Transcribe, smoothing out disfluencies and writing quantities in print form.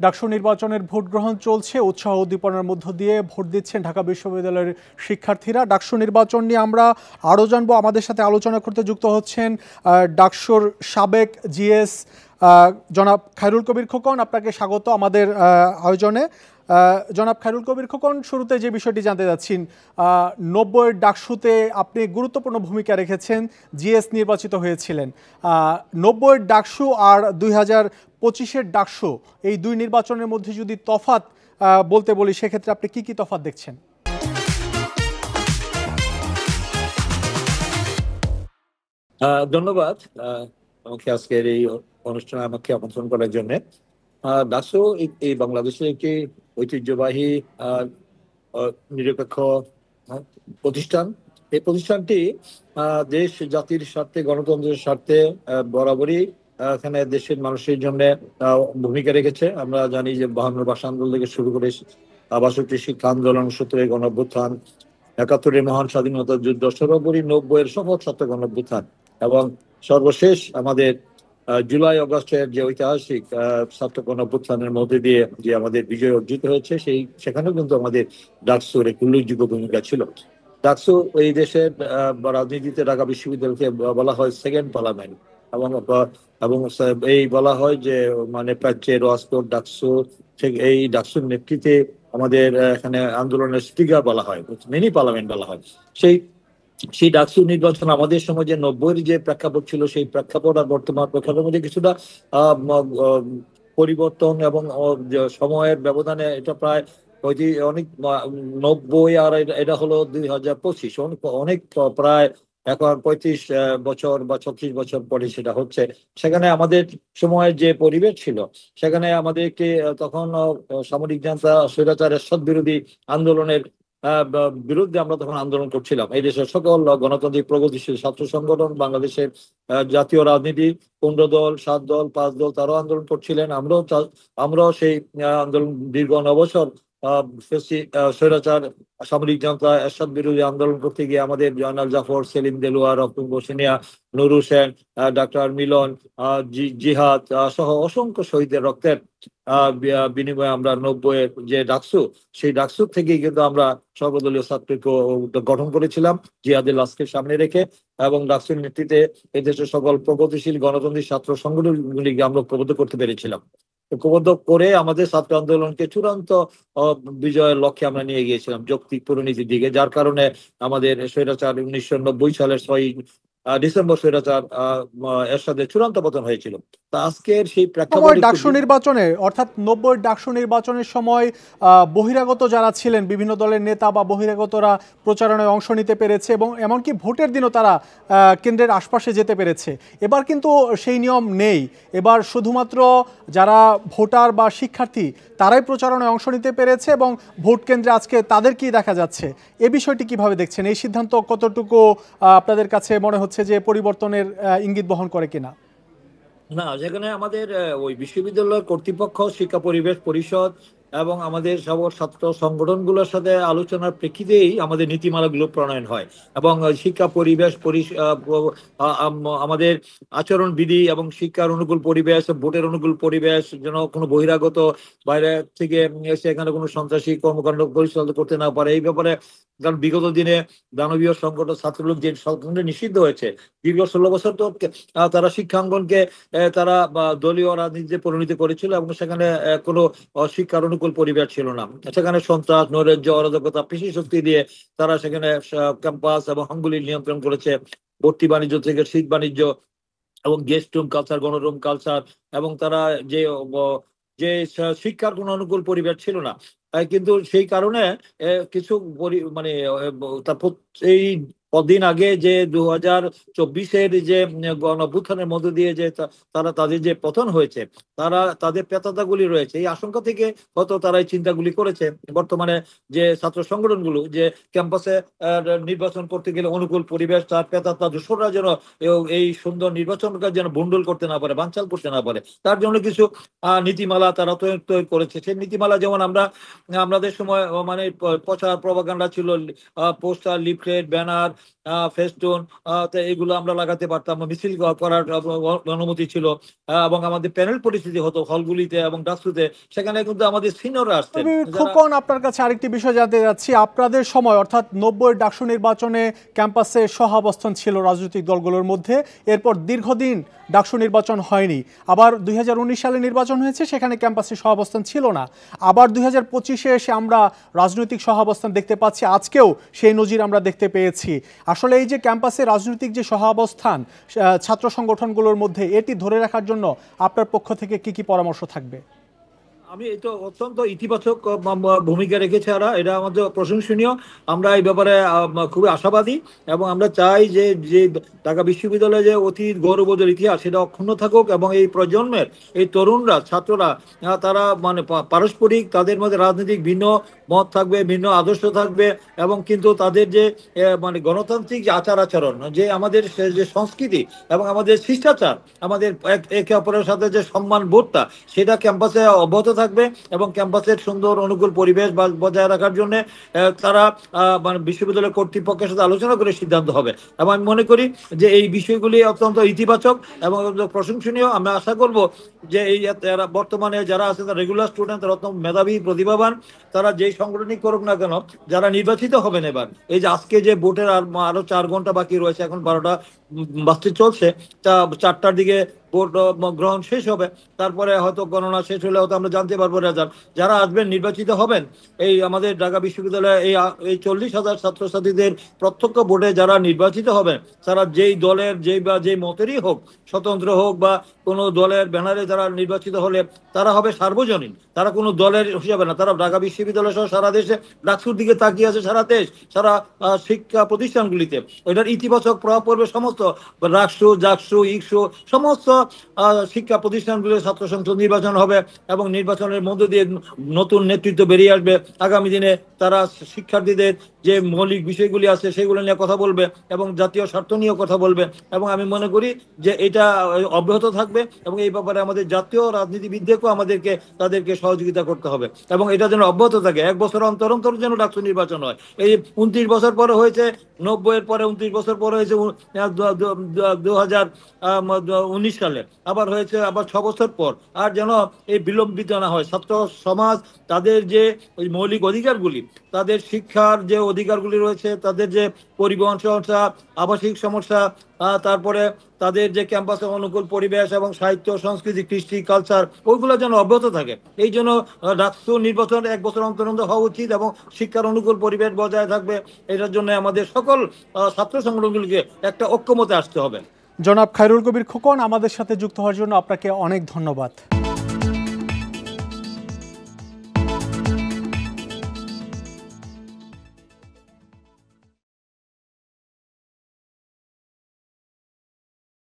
ডাকসু নির্বাচনের ভোট গ্রহণ চলছে। উৎসাহ উদ্দীপনার মধ্য দিয়ে ভোট দিচ্ছেন ঢাকা বিশ্ববিদ্যালয়ের শিক্ষার্থীরা। ডাকসু নির্বাচন নিয়ে আমরা আরও জানবো। আমাদের সাথে আলোচনা করতে যুক্ত হচ্ছেন ডাকসুর সাবেক জিএস জনাব খায়রুল কবির খোকন। আপনাকে স্বাগত আমাদের আয়োজনে। জনাব খায়রুল কবির খোকন, শুরুতে যে বিষয়টি জানতে যাচ্ছি, 90-এর ডাকসুতে আপনি গুরুত্বপূর্ণ ভূমিকা রেখেছেন, জিএস নির্বাচিত হয়েছিলেন। 90-এর ডাকসু আর 2025-এর ডাকসু, এই দুই নির্বাচনের মধ্যে যদি তফাৎ বলতে বলি, সেক্ষেত্রে আপনি কি কি তফাৎ দেখছেন? ধন্যবাদ আমাকে আজকের এই অনুষ্ঠানে আমাকে আমন্ত্রণ করার জন্য। ডাকসু এই বাংলাদেশের একটি ঐতিহ্যবাহী নিরপেক্ষ প্রতিষ্ঠান। এই প্রতিষ্ঠানটি দেশ জাতির স্বার্থে, গণতন্ত্রের স্বার্থে বরাবরই এখানে দেশের মানুষের জন্য ভূমিকা রেখেছে। আমরা জানি যে 52 ভাষা আন্দোলন থেকে শুরু করে 62 শিক্ষা আন্দোলন, 70-এর গণঅভ্যুত্থান, 71-এর মহান স্বাধীনতা যুদ্ধ, সর্বোপরি 90-এর সফল ছাত্র গণঅভ্যুত্থান এবং সর্বশেষ আমাদের জুলাই আগস্টের যে ঐতিহাসিক ছাত্র গণঅভ্যুত্থানের মধ্যে দিয়ে যে আমাদের বিজয় অর্জিত হয়েছে, সেখানেও কিন্তু আমাদের ডাকসুর একটি উল্লেখযোগ্য ভূমিকা ছিল। ডাকসু এই দেশের রাজনীতিতে ঢাকা বিশ্ববিদ্যালয়কে বলা হয় সেকেন্ড পার্লামেন্ট, এবং এবং এই বলা হয় যে মানে প্রাচ্যের ওয়াসকোট ডাকসু, এই ডাকসুর নেতৃত্বে আমাদের এখানে আন্দোলনের স্পিকার বলা হয়, মিনি পার্লামেন্ট বলা হয়। সেই সেই ডাকসু নির্বাচন আমাদের সমাজে 90-এর যে প্রেক্ষাপট ছিল, সেই প্রেক্ষাপট আর বর্তমান প্রেক্ষাপটের মধ্যে কিছুটা পরিবর্তন এবং সময়ের ব্যবধানে এটা প্রায় অনেক 90 আর এটা হলো 2025, অনেক প্রায় এখন 35 বছর বা 36 বছর পরে সেটা হচ্ছে। সেখানে আমাদের সময়ের যে পরিবেশ ছিল, সেখানে আমাদেরকে তখন সামরিক জান্তা স্বৈরাচার এরশাদ বিরোধী আন্দোলনের বিরুদ্ধে আমরা তখন আন্দোলন করছিলাম। এই দেশের সকল গণতান্ত্রিক প্রগতিশীল ছাত্র সংগঠন, বাংলাদেশের জাতীয় রাজনীতি 15 দল, 7 দল, 5 দল, তারাও আন্দোলন করছিলেন। আমরাও সেই আন্দোলন দীর্ঘ 9 বছর স্বৈরাচার সামরিক জনতা এরশাদ বিরোধী আন্দোলন করতে গিয়ে আমাদের জয়নাল জাফর, সেলিম দেলোয়ার, অপূর্ব সিনিয়া, নুর হোসেন, ডাক্তার মিলন, জিহাদ সহ অসংখ্য শহীদের রক্তের বিনিময়ে আমরা 90-এর যে ডাকসু, সেই ডাকসু থেকেই কিন্তু আমরা সর্বদলীয় ছাত্রকে গঠন করেছিলাম জিহাদের লাশকে সামনে রেখে, এবং ডাকসুর নেতৃত্বে এই দেশের সকল প্রগতিশীল গণতান্ত্রিক ছাত্র সংগঠনগুলিকে আমরা ঐক্যবদ্ধ করতে পেরেছিলাম। ঐক্যবদ্ধ করে আমাদের ছাত্র আন্দোলনকে চূড়ান্ত বিজয়ের লক্ষ্যে আমরা নিয়ে গিয়েছিলাম যৌক্তিক পরিণতির দিকে, যার কারণে আমাদের স্বৈরাচার 1990 সালের 6 ডিসেম্বর স্বৈরাচার এরশাদের চূড়ান্ত পতন হয়েছিল। তা আজকের সেই প্রেক্ষাপটে ডাকসু নির্বাচনে, অর্থাৎ 90-এর ডাকসু নির্বাচনের সময় বহিরাগত যারা ছিলেন, বিভিন্ন দলের নেতা বা বহিরাগতরা প্রচারণায় অংশ নিতে পেরেছে এবং এমনকি ভোটের দিনও তারা কেন্দ্রের আশপাশে যেতে পেরেছে। এবার কিন্তু সেই নিয়ম নেই। এবার শুধুমাত্র যারা ভোটার বা শিক্ষার্থী তারাই প্রচারণায় অংশ নিতে পেরেছে এবং ভোট কেন্দ্রে আজকে তাদেরকেই দেখা যাচ্ছে। এ বিষয়টি কিভাবে দেখছেন? এই সিদ্ধান্ত কতটুকু আপনাদের কাছে মনে হচ্ছে যে পরিবর্তনের ইঙ্গিত বহন করে কিনা? না, যেখানে আমাদের ওই বিশ্ববিদ্যালয় কর্তৃপক্ষ, শিক্ষা পরিবেশ পরিষদ এবং আমাদের সব ছাত্র সংগঠনগুলোর সাথে আলোচনার প্রেক্ষিতেই আমাদের নীতিমালাগুলো প্রণয়ন হয়, এবং শিক্ষা পরিবেশ আমাদের আচরণ বিধি এবং শিক্ষার অনুকূল পরিবেশ, ভোটের অনুকূল পরিবেশ, যেন কোনো বহিরাগত বাইরে থেকে এসে এখানে কোনো সন্ত্রাসী কর্মকাণ্ড পরিচালিত করতে না পারে এই ব্যাপারে। কারণ বিগত দিনে দানবীয় সংগঠন ছাত্রলীগ যে সংগঠন নিষিদ্ধ হয়েছে, দীর্ঘ 16 বছর তো তারা শিক্ষাঙ্গনকে তারা দলীয় রাজনীতিতে পরিণত করেছিল, এবং সেখানে কোনো শিক্ষার অনুকূল পরিবেশ ছিল না। সেখানে সন্ত্রাস, নৈরাজ্য, অরাজকতা, পেশি শক্তি দিয়ে তারা সেখানে ক্যাম্পাস এবং হাঙ্গুলি নিয়ন্ত্রণ করেছে। ভর্তি বাণিজ্য থেকে শীত বাণিজ্য এবং গেস্ট রুম কালচার, গণরুম কালচার, এবং তারা যে যে শিক্ষার কোনো অনুকূল পরিবেশ ছিল না। কিন্তু সেই কারণে কিছু মানে তারপর এই কদিন আগে যে 2024-এর যে গণঅভ্যুত্থানের মধ্য দিয়ে যে তারা তাদের যে পতন হয়েছে, তারা তাদের পেতাদাগুলি রয়েছে, এই আশঙ্কা থেকে হয়তো তারা এই চিন্তাগুলি করেছে। বর্তমানে যে ছাত্র সংগঠনগুলো যে ক্যাম্পাসে নির্বাচন করতে গেলে অনুকূল পরিবেশ, তার পেতাতা দোসররা যেন এই সুন্দর নির্বাচনকে যেন ভণ্ডুল করতে না পারে, বানচাল করতে না পারে, তার জন্য কিছু নীতিমালা তারা তৈরি করেছে। সেই নীতিমালা যেমন আমাদের সময় মানে প্রচার প্রপাগান্ডা ছিল, পোস্টার, লিফলেট, ব্যানার, ফেস্টুন, তো এগুলো আমরা লাগাতে পারতাম, মিছিল করার অনুমতি ছিল, এবং আমাদের প্যানেল পরিস্থিতি হতো হলগুলিতে এবং ডাকসুতে, সেখানে কিন্তু আমাদের সিনিয়ররা আসতেন যারা। খোকন, আপনার কাছে আরেকটি বিষয় জানতে যাচ্ছি। আপনাদের সময় অর্থাৎ 90-এর ডাকসু নির্বাচনে ক্যাম্পাসে সহাবস্থান ছিল রাজনৈতিক দলগুলোর মধ্যে, এরপর দীর্ঘদিন ডাকসু নির্বাচন হয়নি। আবার 2019 সালে নির্বাচন হয়েছে, সেখানে ক্যাম্পাসে সহাবস্থান ছিল না। আবার 2025-এ এসে আমরা রাজনৈতিক সহাবস্থান দেখতে পাচ্ছি, আজকেও সেই নজির আমরা দেখতে পেয়েছি। আসলে এই যে ক্যাম্পাসে রাজনৈতিক যে সহাবস্থান ছাত্র সংগঠনগুলোর মধ্যে, এটি ধরে রাখার জন্য আপনার পক্ষ থেকে কি কি পরামর্শ থাকবে? আমি এটা অত্যন্ত ইতিবাচক ভূমিকা রেখেছে এটা আমাদের প্রশংসনীয়। আমরা এই ব্যাপারে খুবই আশাবাদী, এবং আমরা চাই যে যে ঢাকা বিশ্ববিদ্যালয়ে যে অতীত গৌরবোজ্জ্বল ইতিহাস সেটা অক্ষুণ্ণ থাকুক, এবং এই প্রজন্মের এই তরুণরা, ছাত্ররা, তারা মানে পারস্পরিক তাদের মধ্যে রাজনৈতিক ভিন্ন মত থাকবে, ভিন্ন আদর্শ থাকবে, এবং কিন্তু তাদের যে মানে গণতান্ত্রিক যে আচার আচরণ, যে আমাদের যে সংস্কৃতি এবং আমাদের শিষ্টাচার, আমাদের একে অপরের সাথে যে সম্মান বোধটা, সেটা ক্যাম্পাসে অব্যাহত থাকবে, এবং ক্যাম্পাসের সুন্দর অনুকূল পরিবেশ বজায় রাখার জন্য তারা মানে বিশ্ববিদ্যালয় কর্তৃপক্ষের সাথে আলোচনা করে সিদ্ধান্ত হবে। এবং আমি মনে করি যে এই বিষয়গুলি অত্যন্ত ইতিবাচক এবং প্রশংসনীয়। আমরা আশা করব যে এই বর্তমানে যারা আছে তারা রেগুলার স্টুডেন্ট, তারা অত্যন্ত মেধাবী, প্রতিভাবান, তারা যেই সংগঠনই করুক না কেন, যারা নির্বাচিত হবেন এবার, এই যে আজকে যে ভোটের আরো 4 ঘন্টা বাকি রয়েছে, এখন 12টা বাজতে চলছে, 4টার দিকে ভোট গ্রহণ শেষ হবে, তারপরে হয়তো গণনা শেষ হলে হয়তো আমরা জানতে পারবো রেজাল্ট। যারা আসবেন, নির্বাচিত হবেন, এই আমাদের ঢাকা বিশ্ববিদ্যালয়ে এই 40,000 ছাত্রছাত্রীদের প্রত্যক্ষ ভোটে যারা নির্বাচিত হবেন, তারা যেই দলের যেই মতেরই হোক, স্বতন্ত্র হোক বা কোনো দলের ব্যানারে যারা নির্বাচিত হলে, তারা হবে সার্বজনীন, তারা কোনো দলের হিসাবে না। তারা ঢাকা বিশ্ববিদ্যালয় সহ সারা দেশে ডাকসুর দিকে তাকিয়ে আছে, সারা দেশ, সারা শিক্ষা প্রতিষ্ঠানগুলিতে এটার ইতিবাচক প্রভাব পড়বে। সমস্ত রাষ্ট্র, জাকসু, ইকসু, সমস্ত শিক্ষা প্রতিষ্ঠানগুলির ছাত্র সংসদ নির্বাচন হবে, এবং নির্বাচনের মধ্য দিয়ে নতুন নেতৃত্ব বেরিয়ে আসবে। আগামী দিনে তারা শিক্ষার্থীদের যে মৌলিক বিষয়গুলি আছে সেগুলো নিয়ে কথা বলবে, এবং জাতীয় স্বার্থ নিয়ে কথা বলবে, এবং আমি মনে করি যে এটা অব্যাহত থাকবে, এবং এই ব্যাপারে আমাদের জাতীয় রাজনীতিবিদদেরকেও তাদেরকে সহযোগিতা করতে হবে, এবং এটা যেন অব্যাহত থাকে। 1 বছর অন্তর অন্তর যেন ডাকসু নির্বাচন হয়। এই 29 বছর পরে হয়েছে, 90-এর পরে 29 বছর পরে হয়েছে 2019 সালে, আবার হয়েছে আবার 6 বছর পর। আর যেন এই বিলম্বিত না হয়। ছাত্র সমাজ তাদের যে মৌলিক অধিকারগুলি, তাদের শিক্ষার যে অধিকারগুলি রয়েছে, তাদের যে পরিবহন সমস্যা, আবাসিক সমস্যা, তারপরে তাদের যে ক্যাম্পাসে অনুকূল পরিবেশ এবং সাহিত্য, সংস্কৃতি, কৃষ্টি, কালচার, ওইগুলো যেন অব্যাহত থাকে। এই জন্য ডাকসু নির্বাচন 1 বছর অন্তর অন্তর হওয়া উচিত, এবং শিক্ষার অনুকূল পরিবেশ বজায় থাকবে। এটার জন্য আমাদের সকল ছাত্র সংগঠনগুলিকে একটা ঐক্যমতে আসতে হবে। জনাব খায়রুল কবির খোকন, আমাদের সাথে যুক্ত হওয়ার জন্য আপনাকে অনেক ধন্যবাদ।